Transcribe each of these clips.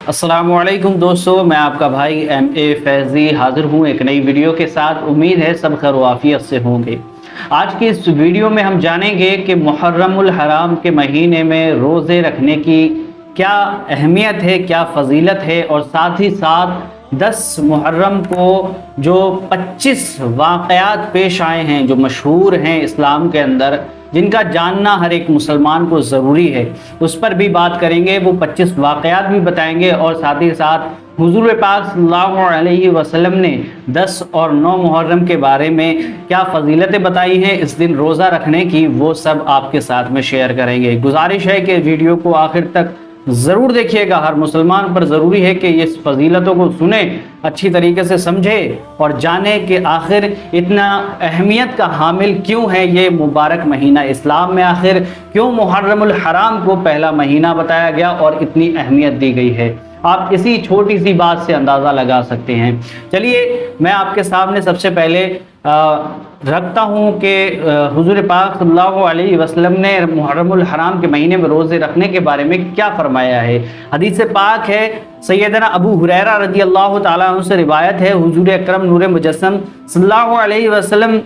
अस्सलाम वालेकुम दोस्तों, मैं आपका भाई MA फैज़ी हाज़िर हूँ एक नई वीडियो के साथ। उम्मीद है सब खैर आफियत से होंगे। आज की इस वीडियो में हम जानेंगे कि मुहर्रमुल हराम के महीने में रोज़े रखने की क्या अहमियत है, क्या फ़जीलत है, और साथ ही साथ 10 मुहर्रम को जो 25 वाक़यात पेश आए हैं जो मशहूर हैं इस्लाम के अंदर, जिनका जानना हर एक मुसलमान को ज़रूरी है, उस पर भी बात करेंगे। वो 25 वाक़यात भी बताएंगे और साथ ही साथ हुज़ूर पाक सल्लल्लाहु अलैहि वसल्लम ने 10 और 9 मुहर्रम के बारे में क्या फ़जीलतें बताई हैं इस दिन रोज़ा रखने की, वो सब आपके साथ में शेयर करेंगे। गुजारिश है कि वीडियो को आखिर तक ज़रूर देखिएगा। हर मुसलमान पर ज़रूरी है कि इस फजीलतों को सुने, अच्छी तरीके से समझे और जाने कि आखिर इतना अहमियत का हामिल क्यों है ये मुबारक महीना इस्लाम में। आखिर क्यों मुहर्रमुल हराम को पहला महीना बताया गया और इतनी अहमियत दी गई है, आप इसी छोटी सी बात से अंदाज़ा लगा सकते हैं। चलिए मैं आपके सामने सबसे पहले रखता हूँ कि हुज़ूर पाक सल्लल्लाहु अलैहि वसल्लम ने मुहर्रमुल हराम के महीने में रोज़े रखने के बारे में क्या फरमाया है। हदीस पाक है, सैयदना अबू हुरैरा रज़ी अल्लाह ताला अन्हु से रिवायत है, हुज़ूर अकरम नूर मुजस्सम सल्लल्लाहु अलैहि वसल्लम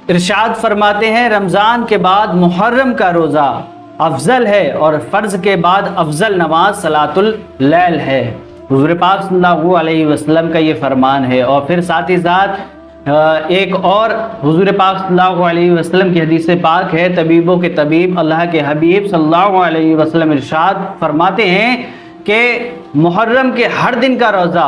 इरशाद फरमाते हैं, रमज़ान के बाद मुहर्रम का रोज़ा अफजल है और फ़र्ज़ के बाद अफजल नमाज सलातुल लैल है। हुज़ूर पाक सल्लल्लाहु अलैहि वसल्लम का ये फरमान है। और फिर साथ ही साथ एक और हुज़ूर पाक सल्लल्लाहु अलैहि वसल्लम की हदीस पाक है, तबीबों के तबीब अल्लाह के हबीब सल्लल्लाहु अलैहि वसल्लम इरशाद फरमाते हैं कि मुहर्रम के हर दिन का रोज़ा,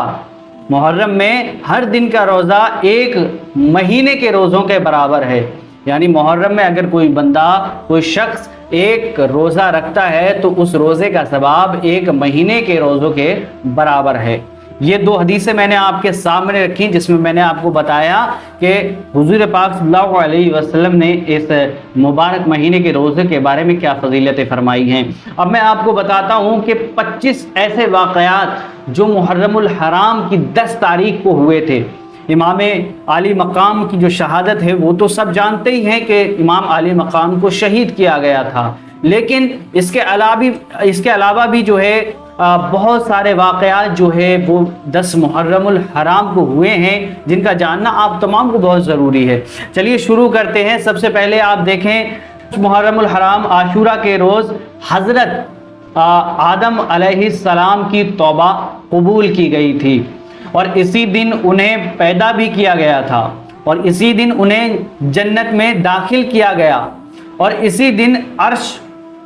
मुहर्रम में हर दिन का रोज़ा एक महीने के रोज़ों के बराबर है। यानी मुहर्रम में अगर कोई बंदा, कोई शख्स एक रोज़ा रखता है तो उस रोज़े का सवाब एक महीने के रोज़ों के बराबर है। ये 2 हदीसें मैंने आपके सामने रखी जिसमें मैंने आपको बताया कि हुज़ूर पाक सल्लल्लाहु अलैहि वसल्लम ने इस मुबारक महीने के रोज़े के बारे में क्या फ़जीलतें फरमाई हैं। अब मैं आपको बताता हूँ कि 25 ऐसे वाक़यात जो मुहर्रमुल हराम की 10 तारीख को हुए थे। इमाम आली मकाम की जो शहादत है वो तो सब जानते ही हैं कि इमाम आली मकाम को शहीद किया गया था, लेकिन इसके अलावा भी जो है बहुत सारे वाक़यात जो है वो 10 मुहर्रमुल हराम को हुए हैं, जिनका जानना आप तमाम को बहुत ज़रूरी है। चलिए शुरू करते हैं। सबसे पहले आप देखें, मुहर्रमुल हराम आशूरा के रोज़ हज़रत आदम अलैहिस्सलाम की तौबा कबूल की गई थी और इसी दिन उन्हें पैदा भी किया गया था और इसी दिन उन्हें जन्नत में दाखिल किया गया और इसी दिन अर्श,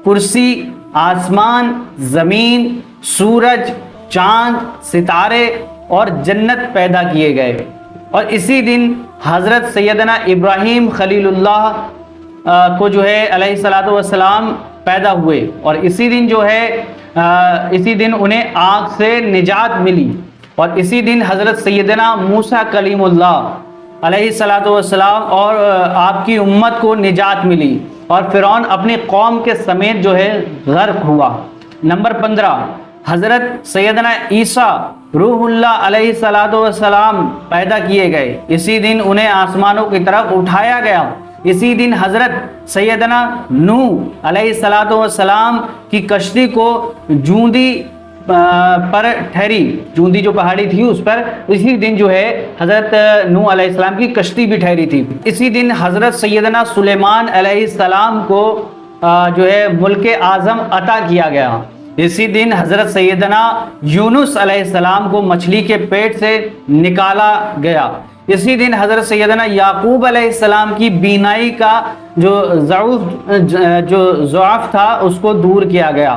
कुर्सी, आसमान, ज़मीन, सूरज, चाँद, सितारे और जन्नत पैदा किए गए और इसी दिन हज़रत सैयदना इब्राहीम खलीलुल्लाह को जो है अलैहिस्सलातु वस्सलाम पैदा हुए और इसी दिन जो है इसी दिन उन्हें आग से निजात मिली और इसी दिन हज़रत सैयदना मूसा कलीमुल्लाह अलैहिस्सलातु वस्सलाम और आपकी उम्मत को निजात मिली और फ़िरौन अपनी कौम के समेत जो है गर्क हुआ। नंबर 15, हज़रत सैयदना ईसा रूहुल्लाह अलैहिस्सलातु वस्सलाम पैदा किए गए। इसी दिन उन्हें आसमानों की तरफ उठाया गया। इसी दिन हज़रत सैयदना नूह अलैहिस्सलातु वस्सलाम की कश्ती को जूंदी पर ठहरी, जूंदी जो पहाड़ी थी उस पर, इसी दिन जो है हज़रत नूह अलैहिस्सलाम की कश्ती भी ठहरी थी। इसी दिन हज़रत सैयदना सुलेमान अलैहिस्सलाम को जो है मुल्क आज़म अता किया गया। इसी दिन हज़रत सैयदना यूनुस अलैहिस्सलाम को मछली के पेट से निकाला गया। इसी दिन हज़रत सैयदना याकूब अलैहिस्सलाम की बीनाई का जो ज़ौफ़ था उसको दूर किया गया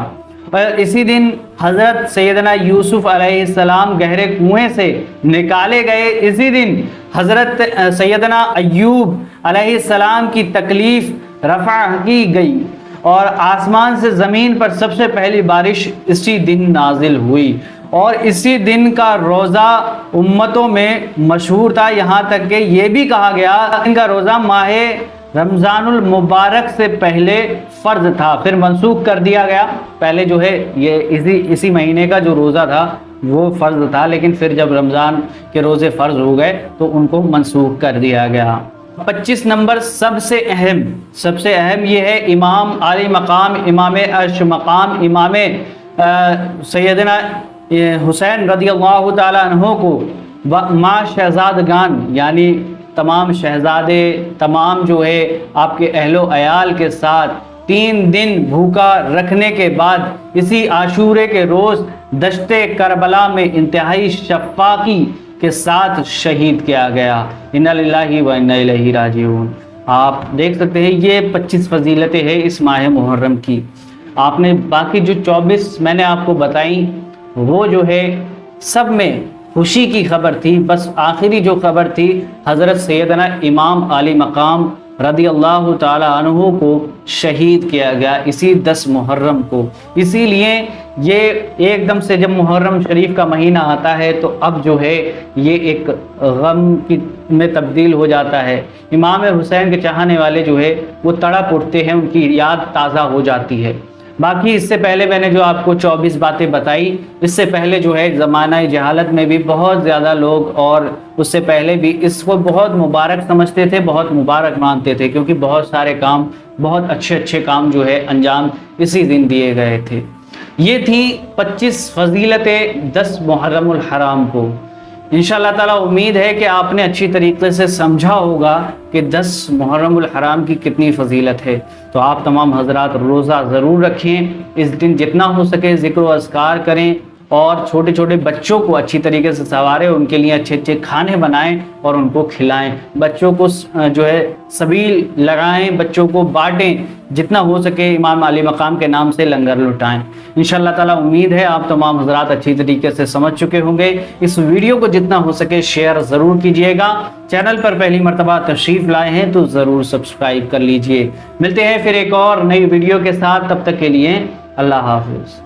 और इसी दिन हज़रत सैयदना यूसुफ अलैहिस्सलाम गहरे कुएं से निकाले गए। इसी दिन हज़रत सैयदना अय्यूब अलैहिस्सलाम की तकलीफ़ रफ़ा की गई और आसमान से ज़मीन पर सबसे पहली बारिश इसी दिन नाजिल हुई और इसी दिन का रोज़ा उम्मतों में मशहूर था। यहाँ तक कि ये भी कहा गया इनका रोज़ा माह रमज़ानुल मुबारक से पहले फ़र्ज़ था, फिर मनसूख कर दिया गया। पहले जो है ये इसी महीने का जो रोज़ा था वो फ़र्ज़ था, लेकिन फिर जब रमज़ान के रोज़े फ़र्ज़ हो गए तो उनको मनसूख कर दिया गया। 25 नंबर सबसे अहम ये है, इमाम आली मकाम, इमाम अर्श मकाम, इमाम सैयदना حسین رضی اللہ تعالیٰ عنہ کو ماں شہزادگان یعنی تمام شہزادے تمام جو ہے آپ کے اہل و عیال کے ساتھ 3 دن بھوکا رکھنے کے بعد اسی عاشورے کے روز دشت کربلا میں انتہائی شفاقی کے ساتھ شہید کیا گیا۔ انا للہ و انا الیہ راجعون۔ آپ دیکھ سکتے ہیں یہ 25 فضیلتیں ہیں اس ماہ محرم کی۔ آپ نے باقی جو 24 میں نے آپ کو بتائیں وہ جو ہے سب میں خوشی کی خبر تھی، بس آخری جو خبر تھی حضرت سیدنا امام علی مقام رضی اللہ تعالی عنہ کو شہید کیا گیا اسی 10 محرم کو۔ اسی لیے یہ ایک دم سے جب محرم شریف کا مہینہ آتا ہے تو اب جو ہے یہ ایک غم میں تبدیل ہو جاتا ہے۔ امام حسین کے چاہنے والے جو ہے وہ تڑپ اٹھتے ہیں، ان کی یاد تازہ ہو جاتی ہے۔ باقی اس سے پہلے میں نے جو آپ کو 24 باتیں بتائی، اس سے پہلے جو ہے زمانہ جہالت میں بھی بہت زیادہ لوگ اور اس سے پہلے بھی اس کو بہت مبارک سمجھتے تھے، بہت مبارک مانتے تھے، کیونکہ بہت سارے کام، بہت اچھے کام جو ہے انجام اسی دن دیے گئے تھے۔ یہ تھی 25 فضیلتیں 10 محرم الحرام کو۔ انشاءاللہ تعالیٰ امید ہے کہ آپ نے اچھی طریقے سے سمجھا ہوگا کہ 10 محرم الحرام کی کتنی فضیلت ہے۔ تو آپ تمام حضرات روزہ ضرور رکھیں، اس دن جتنا ہو سکے ذکر و اذکار کریں، اور چھوٹے بچوں کو اچھی طریقے سے سنواریں، ان کے لیے اچھے کھانے بنائیں اور ان کو کھلائیں، بچوں کو جو ہے سبیل لگائیں، بچوں کو بانٹیں، جتنا ہو سکے امام علی مقام کے نام سے لنگر لٹائیں۔ انشاءاللہ تعالیٰ امید ہے آپ تمام حضرات اچھی طریقے سے سمجھ چکے ہوں گے۔ اس ویڈیو کو جتنا ہو سکے شیئر ضرور کیجئے گا۔ چینل پر پہلی مرتبہ تشریف لائے ہیں تو ضرور سبسکرائب کر لیجئے۔ ملتے ہیں پھر ایک اور نئی ویڈیو کے ساتھ، تب تک کے لیے اللہ حافظ۔